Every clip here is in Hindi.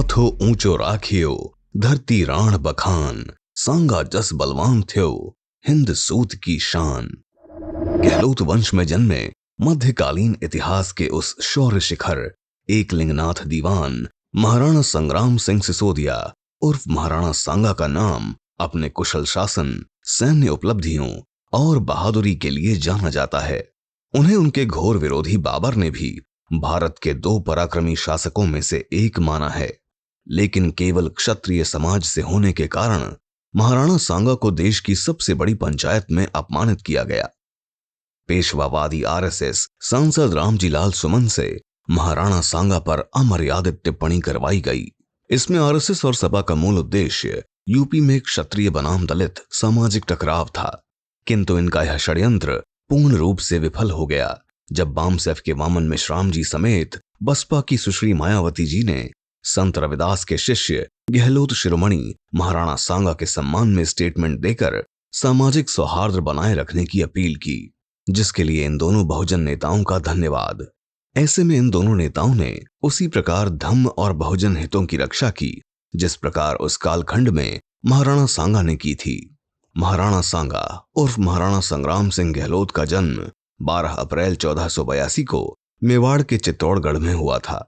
माथो ऊंचो राखियो धरती राण बखान, सांगा जस बलवान थ्यो हिंद सूत की शान। गहलोत वंश में जन्मे मध्यकालीन इतिहास के उस शौर्य शिखर एकलिंगनाथ दीवान महाराणा संग्राम सिंह सिसोदिया उर्फ महाराणा सांगा का नाम अपने कुशल शासन, सैन्य उपलब्धियों और बहादुरी के लिए जाना जाता है। उन्हें उनके घोर विरोधी बाबर ने भी भारत के दो पराक्रमी शासकों में से एक माना है, लेकिन केवल क्षत्रिय समाज से होने के कारण महाराणा सांगा को देश की सबसे बड़ी पंचायत में अपमानित किया गया। पेशवावादी आरएसएस सांसद रामजी लाल सुमन से महाराणा सांगा पर अमर्यादित टिप्पणी करवाई गई। इसमें आरएसएस और सपा का मूल उद्देश्य यूपी में क्षत्रिय बनाम दलित सामाजिक टकराव था, किंतु इनका यह षड्यंत्र पूर्ण रूप से विफल हो गया जब बामसेफ के वामन मिश्राम जी समेत बसपा की सुश्री मायावती जी ने संत रविदास के शिष्य गहलोत शिरोमणि महाराणा सांगा के सम्मान में स्टेटमेंट देकर सामाजिक सौहार्द बनाए रखने की अपील की, जिसके लिए इन दोनों बहुजन नेताओं का धन्यवाद। ऐसे में इन दोनों नेताओं ने उसी प्रकार धम्म और बहुजन हितों की रक्षा की जिस प्रकार उस कालखंड में महाराणा सांगा ने की थी। महाराणा सांगा उर्फ महाराणा संग्राम सिंह गहलोत का जन्म 12 अप्रैल 1482 को मेवाड़ के चित्तौड़गढ़ में हुआ था।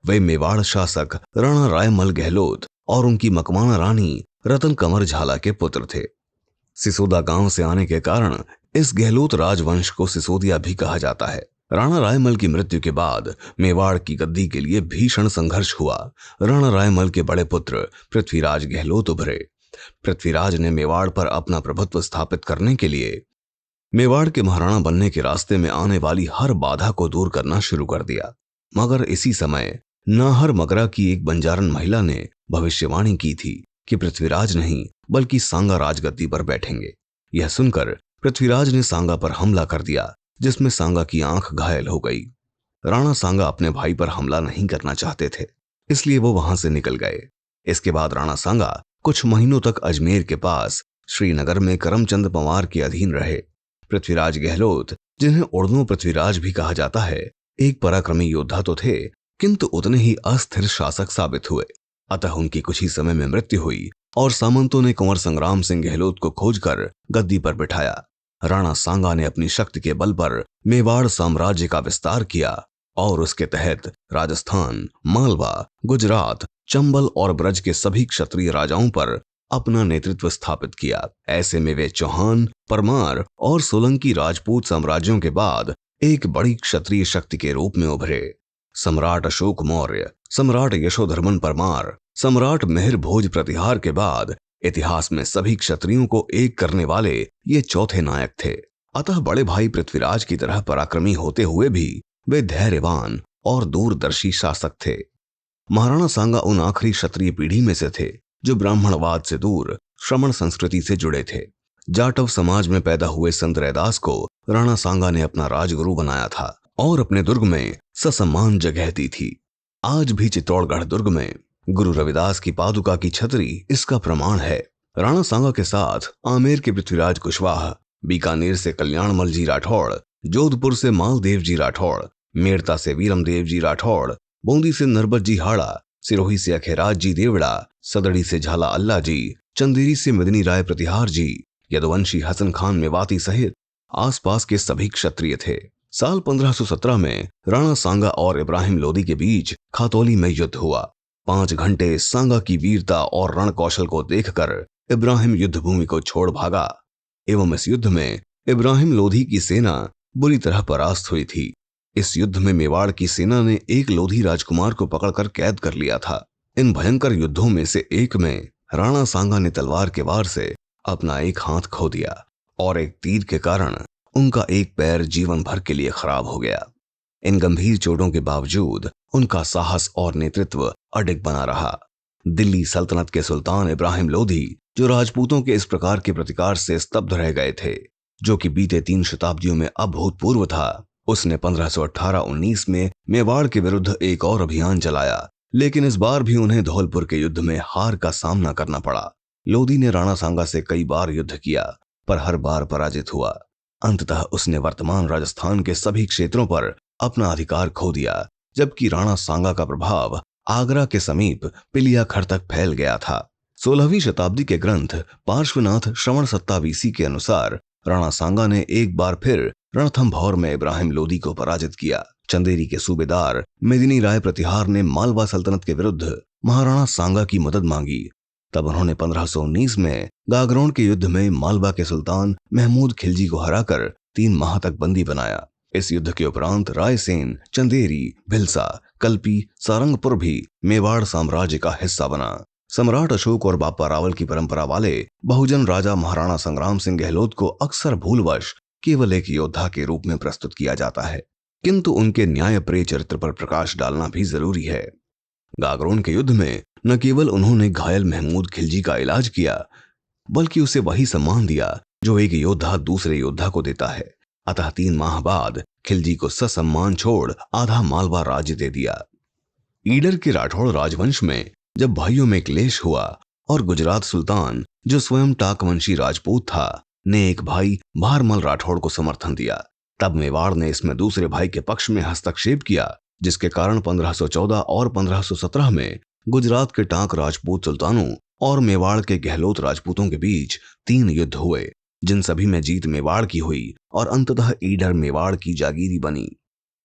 वे मेवाड़ शासक राणा रायमल गहलोत और उनकी मकवाना रानी रतन कंवर झाला के पुत्र थे। सिसोदा गांव से आने के कारण इस गहलोत राजवंश को सिसोदिया भी कहा जाता है। राणा रायमल की मृत्यु के बाद मेवाड़ की गद्दी के लिए भीषण संघर्ष हुआ। राणा रायमल के बड़े पुत्र पृथ्वीराज गहलोत उभरे। पृथ्वीराज ने मेवाड़ पर अपना प्रभुत्व स्थापित करने के लिए मेवाड़ के महाराणा बनने के रास्ते में आने वाली हर बाधा को दूर करना शुरू कर दिया। मगर इसी समय नाहर मगरा की एक बंजारन महिला ने भविष्यवाणी की थी कि पृथ्वीराज नहीं बल्कि सांगा राजगद्दी पर बैठेंगे। यह सुनकर पृथ्वीराज ने सांगा पर हमला कर दिया, जिसमें सांगा की आंख घायल हो गई। राणा सांगा अपने भाई पर हमला नहीं करना चाहते थे, इसलिए वो वहां से निकल गए। इसके बाद राणा सांगा कुछ महीनों तक अजमेर के पास श्रीनगर में करमचंद पंवार के अधीन रहे। पृथ्वीराज गहलोत, जिन्हें उर्दू पृथ्वीराज भी कहा जाता है, एक पराक्रमी योद्धा तो थे, किंतु उतने ही अस्थिर शासक साबित हुए। अतः उनकी कुछ ही समय में मृत्यु हुई और सामंतों ने कुंवर संग्राम सिंह गहलोत को खोजकर गद्दी पर बिठाया। राणा सांगा ने अपनी शक्ति के बल पर मेवाड़ साम्राज्य का विस्तार किया और उसके तहत राजस्थान, मालवा, गुजरात, चंबल और ब्रज के सभी क्षत्रिय राजाओं पर अपना नेतृत्व स्थापित किया। ऐसे में वे चौहान, परमार और सोलंकी राजपूत साम्राज्यों के बाद एक बड़ी क्षत्रिय शक्ति के रूप में उभरे। सम्राट अशोक मौर्य, सम्राट यशोधर्मन परमार, सम्राट मिहिर भोज प्रतिहार के बाद इतिहास में सभी क्षत्रियों को एक करने वाले ये चौथे नायक थे। अतः बड़े भाई पृथ्वीराज की तरह पराक्रमी होते हुए भी वे धैर्यवान और दूरदर्शी शासक थे। महाराणा सांगा उन आखिरी क्षत्रिय पीढ़ी में से थे जो ब्राह्मणवाद से दूर श्रमण संस्कृति से जुड़े थे। जाटव समाज में पैदा हुए संत रैदास को राणा सांगा ने अपना राजगुरु बनाया था और अपने दुर्ग में ससम्मान जगह दी थी। आज भी चित्तौड़गढ़ दुर्ग में गुरु रविदास की पादुका की छतरी इसका प्रमाण है। राणा सांगा के साथ आमेर के पृथ्वीराज कुशवाहा, बीकानेर से कल्याणमल जी राठौड़, जोधपुर से मालदेव जी राठौड़, मेड़ता से वीरमदेव जी राठौड़, बूंदी से नरबत जी हाड़ा, सिरोही से अखेराज जी देवड़ा, सदड़ी से झाला अल्लाह जी, चंदेरी से मदनी राय प्रतिहार जी, यदुवंशी हसन खान मेवाती सहित आसपास के सभी क्षत्रिय थे। साल 1517 में राणा सांगा और इब्राहिम लोदी के बीच खातौली में युद्ध हुआ। 5 घंटे सांगा की वीरता और रण कौशल को देखकर इब्राहिम युद्ध भूमि को छोड़ भागा एवं इस युद्ध में इब्राहिम लोधी की सेना बुरी तरह परास्त हुई थी। इस युद्ध में मेवाड़ की सेना ने एक लोधी राजकुमार को पकड़कर कैद कर लिया था। इन भयंकर युद्धों में से एक में राणा सांगा ने तलवार के वार से अपना एक हाथ खो दिया और एक तीर के कारण उनका एक पैर जीवन भर के लिए खराब हो गया। इन गंभीर चोटों के बावजूद उनका साहस और नेतृत्व अडिग बना रहा। दिल्ली सल्तनत के सुल्तान इब्राहिम लोधी, जो राजपूतों के इस प्रकार के प्रतिकार से स्तब्ध रह गए थे, जो कि बीते 3 शताब्दियों में अभूतपूर्व था, उसने 1518-19 में मेवाड़ के विरुद्ध एक और अभियान चलाया, लेकिन इस बार भी उन्हें धौलपुर के युद्ध में हार का सामना करना पड़ा। लोधी ने राणा सांगा से कई बार युद्ध किया, पर हर बार पराजित हुआ। अंततः उसने वर्तमान राजस्थान के सभी क्षेत्रों पर अपना अधिकार खो दिया, जबकि राणा सांगा का प्रभाव आगरा के समीप पिलियाखर तक फैल गया था। 16वीं शताब्दी के ग्रंथ पार्श्वनाथ श्रवण सत्तावीसी के अनुसार राणा सांगा ने एक बार फिर रणथंभौर में इब्राहिम लोदी को पराजित किया। चंदेरी के सूबेदार मेदिनी राय प्रतिहार ने मालवा सल्तनत के विरुद्ध महाराणा सांगा की मदद मांगी। तब उन्होंने 1519 में गागरोन के युद्ध में मालवा के सुल्तान महमूद खिलजी को हराकर 3 माह तक बंदी बनाया। इस युद्ध के उपरांत रायसेन, चंदेरी, भिलसा, कल्पी, सारंगपुर भी मेवाड़ साम्राज्य का हिस्सा बना। सम्राट अशोक और बापा रावल की परंपरा वाले बहुजन राजा महाराणा संग्राम सिंह गहलोत को अक्सर भूलवश केवल एक योद्धा के रूप में प्रस्तुत किया जाता है, किंतु उनके न्यायप्रिय चरित्र पर प्रकाश डालना भी जरूरी है। गागरोन के युद्ध में न केवल उन्होंने घायल महमूद खिलजी का इलाज किया, बल्कि उसे वही सम्मान दिया जो एक योद्धा दूसरे योद्धा को देता है। अतः 3 माह बाद खिलजी को ससम्मान छोड़ आधा मालवा राज्य दे दिया। ईडर के राठौड़ राजवंश में जब भाइयों में क्लेश हुआ और गुजरात सुल्तान, जो स्वयं टाकवंशी राजपूत था, ने एक भाई भारमल राठौड़ को समर्थन दिया, तब मेवाड़ ने इसमें दूसरे भाई के पक्ष में हस्तक्षेप किया, जिसके कारण 1514 और 1517 में गुजरात के टाक राजपूत सुल्तानों और मेवाड़ के गहलोत राजपूतों के बीच 3 युद्ध हुए, जिन सभी में जीत मेवाड़ की हुई और अंततः ईडर मेवाड़ की जागीरी बनी।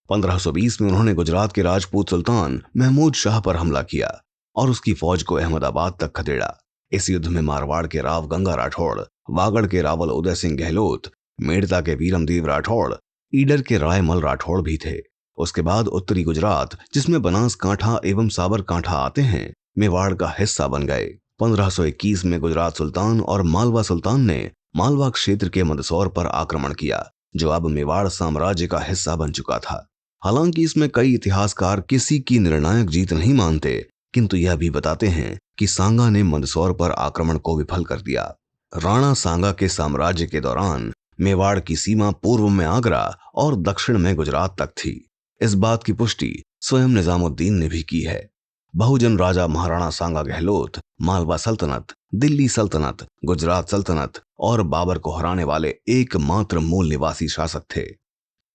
1520 में उन्होंने गुजरात के राजपूत सुल्तान महमूद शाह पर हमला किया और उसकी फौज को अहमदाबाद तक खदेड़ा। इस युद्ध में मारवाड़ के राव गंगा राठौड़, वागड़ के रावल उदय सिंह गहलोत, मेड़ता के वीरमदेव राठौड़, ईडर के रायमल राठौड़ भी थे। उसके बाद उत्तरी गुजरात, जिसमें बनासकांठा एवं साबरकांठा आते हैं, मेवाड़ का हिस्सा बन गए। 1521 में गुजरात सुल्तान और मालवा सुल्तान ने मालवा क्षेत्र के मंदसौर पर आक्रमण किया, जो अब मेवाड़ साम्राज्य का हिस्सा बन चुका था। हालांकि इसमें कई इतिहासकार किसी की निर्णायक जीत नहीं मानते, किंतु यह भी बताते हैं कि सांगा ने मंदसौर पर आक्रमण को विफल कर दिया। राणा सांगा के साम्राज्य के दौरान मेवाड़ की सीमा पूर्व में आगरा और दक्षिण में गुजरात तक थी। इस बात की पुष्टि स्वयं निजामुद्दीन ने भी की है। बहुजन राजा महाराणा सांगा गहलोत मालवा सल्तनत, दिल्ली सल्तनत, गुजरात सल्तनत और बाबर को हराने वाले एकमात्र मूल निवासी शासक थे,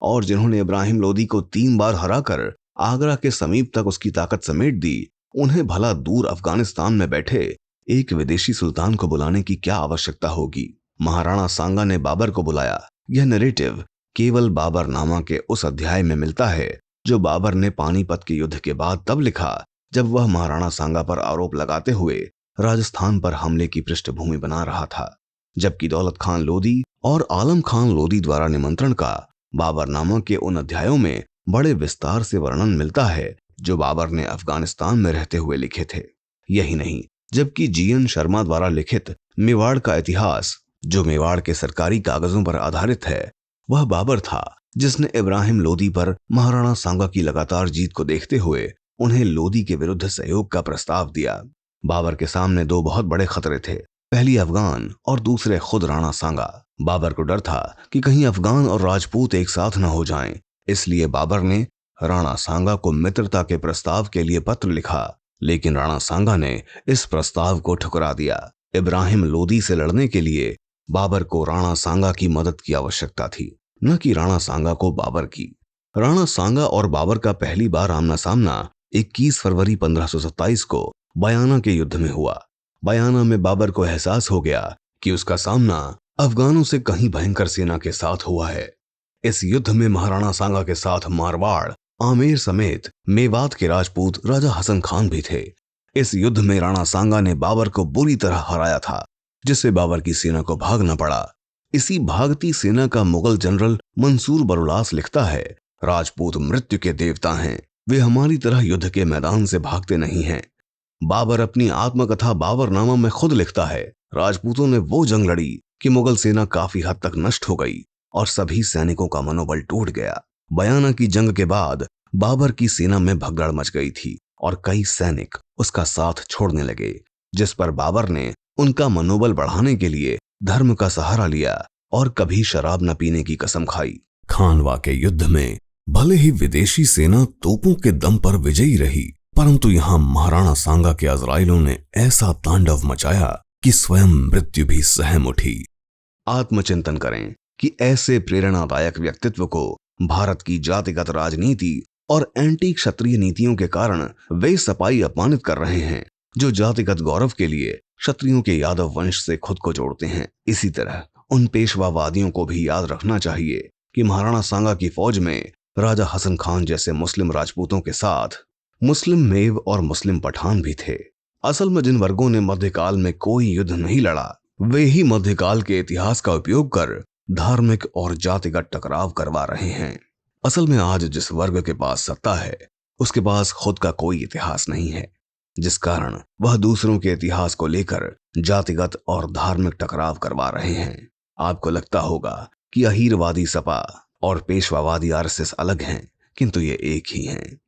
और जिन्होंने इब्राहिम लोदी को 3 बार हराकर आगरा के समीप तक उसकी ताकत समेट दी, उन्हें भला दूर अफगानिस्तान में बैठे एक विदेशी सुल्तान को बुलाने की क्या आवश्यकता होगी। महाराणा सांगा ने बाबर को बुलाया। यह नैरेटिव केवल बाबरनामा के उस अध्याय में मिलता है जो बाबर ने पानीपत के युद्ध के बाद तब लिखा, जब वह महाराणा सांगा पर आरोप लगाते हुए राजस्थान पर हमले की पृष्ठभूमि बना रहा था। जबकि दौलत खान लोदी और आलम खान लोदी द्वारा निमंत्रण का बाबरनामा के उन अध्यायों में बड़े विस्तार से वर्णन मिलता है जो बाबर ने अफगानिस्तान में रहते हुए लिखे थे। यही नहीं, जबकि जीएन शर्मा द्वारा लिखित मेवाड़ का इतिहास, जो मेवाड़ के सरकारी कागजों पर आधारित है, वह बाबर था जिसने इब्राहिम लोदी पर महाराणा सांगा की लगातार जीत को देखते हुए उन्हें लोदी के विरुद्ध सहयोग का प्रस्ताव दिया। बाबर के सामने 2 बहुत बड़े खतरे थे, पहली अफगान और दूसरे खुद राणा सांगा। बाबर को डर था कि कहीं अफगान और राजपूत एक साथ न हो जाएं, इसलिए बाबर ने राणा सांगा को मित्रता के प्रस्ताव के लिए पत्र लिखा, लेकिन राणा सांगा ने इस प्रस्ताव को ठुकरा दिया। इब्राहिम लोदी से लड़ने के लिए बाबर को राणा सांगा की मदद की आवश्यकता थी, न कि राणा सांगा को बाबर की। राणा सांगा और बाबर का पहली बार आमना सामना 21 फरवरी 1527 को बयाना के युद्ध में हुआ। बयाना में बाबर को एहसास हो गया कि उसका सामना अफगानों से कहीं भयंकर सेना के साथ हुआ है। इस युद्ध में महाराणा सांगा के साथ मारवाड़, आमेर समेत मेवात के राजपूत राजा हसन खान भी थे। इस युद्ध में राणा सांगा ने बाबर को बुरी तरह हराया था, जिससे बाबर की सेना को भागना पड़ा। इसी भागती सेना का मुगल जनरल मंसूर बरुलास लिखता है, राजपूत मृत्यु के देवता हैं, वे हमारी तरह युद्ध के मैदान से भागते नहीं हैं। बाबर अपनी आत्मकथा बाबरनामा में खुद लिखता है, राजपूतों ने वो जंग लड़ी कि मुगल सेना काफी हद तक नष्ट हो गई और सभी सैनिकों का मनोबल टूट गया। बयाना की जंग के बाद बाबर की सेना में भगदड़ मच गई थी और कई सैनिक उसका साथ छोड़ने लगे, जिस पर बाबर ने उनका मनोबल बढ़ाने के लिए धर्म का सहारा लिया और कभी शराब न पीने की कसम खाई। खानवा के युद्ध में भले ही विदेशी सेना तोपों के दम पर विजयी रही, परंतु यहाँ महाराणा सांगा के अजराइलों ने ऐसा तांडव मचाया कि स्वयं मृत्यु भी सहम उठी। आत्मचिंतन करें कि ऐसे प्रेरणादायक व्यक्तित्व को भारत की जातिगत राजनीति और एंटी क्षत्रिय नीतियों के कारण वे सपाई अपमानित कर रहे हैं जो जातिगत गौरव के लिए क्षत्रियों के यादव वंश से खुद को जोड़ते हैं। इसी तरह उन पेशवावादियों को भी याद रखना चाहिए कि महाराणा सांगा की फौज में राजा हसन खान जैसे मुस्लिम राजपूतों के साथ मुस्लिम मेव और मुस्लिम पठान भी थे। असल में जिन वर्गों ने मध्यकाल में कोई युद्ध नहीं लड़ा, वे ही मध्यकाल के इतिहास का उपयोग कर धार्मिक और जातिगत टकराव करवा रहे हैं। असल में आज जिस वर्ग के पास सत्ता है, उसके पास खुद का कोई इतिहास नहीं है, जिस कारण वह दूसरों के इतिहास को लेकर जातिगत और धार्मिक टकराव करवा रहे हैं। आपको लगता होगा कि अहीरवादी सपा और पेशवावादी आरएसएस अलग हैं, किंतु ये एक ही हैं।